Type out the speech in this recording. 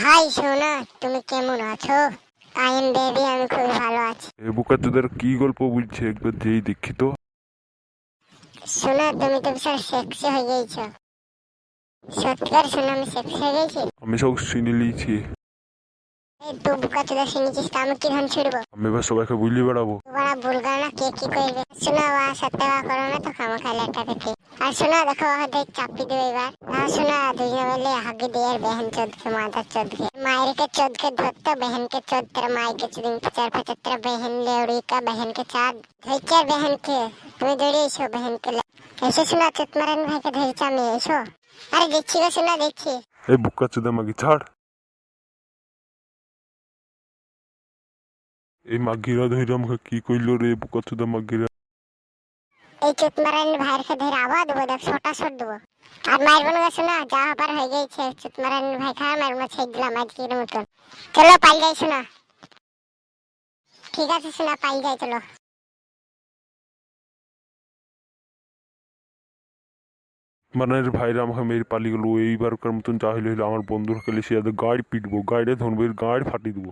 High সোনা, তুমি কেমন আছো? আই এম বেবি, আমি খুবই ভালো আছি। এ বোকাচোদার কি গল্প বলছে একবার যেই দেখি তো। সোনা, তুমি তো বিশাল সেক্সি হয়ে গেছো। সত্যিকার সোনা, আমি সেক্সি হয়ে গেছি? আমি সব শুনে লিয়েছি। এই তো বোকা চোদা শুনেছিস তো, আমি কি ধান ছুড়বো? আমি এবার সবাইকে বুঝিয়ে বেড়াবো। তোমরা ভুলগা না, কে কি করবে? শোনা, ওয়া সাথে ওয়া করো না তো খামো খাইলে একটা থেকে। আর শোনা, দেখো দেখ চাপি দেবে এবার না। শোনা, দুজনে মিলে হাগি দিয়ে আর বেহেন চোদকে মাদার চোদকে मायर के चौद के धत्ता बहन के चौद तेरा माई के चुदिंग चार पचहत्तर तेरा बहन लेवड़ी का बहन के चार धैचार बहन के तुम्हें दौड़े एसो बहन के ऐसे सुना चतमरन भाई के धैचा में एसो। अरे देखी को सुना देखी। এই বোকাচোদা আমাকে ছাড়। এই মাগিরা ধরে আমাকে কি কইলো রে বোকাচোদা মাগিরা। এই চতমরন ভাইয়ের के ধরে আওয়াজ দেবো, দেখ ছোটা ছোট দেবো। আর মারবো না শোনা, যা হবার হয়ে গেছে। চতমরন ভাই খা মারবো, ছেড়ে দিলাম আজকের মতন। চলো পাই যাই শোনা। ঠিক আছে শোনা, পাই যাই চলো। মানে ভাইরা আমাকে মেরে পালিয়ে গেলো। এইবারকার মতন যা হইলে হইলো, আমার বন্ধুর খেলে সে গাড়ি পিটবো, গাড়ি ধরবো, গাড়ি ফাটিয়ে দেবো।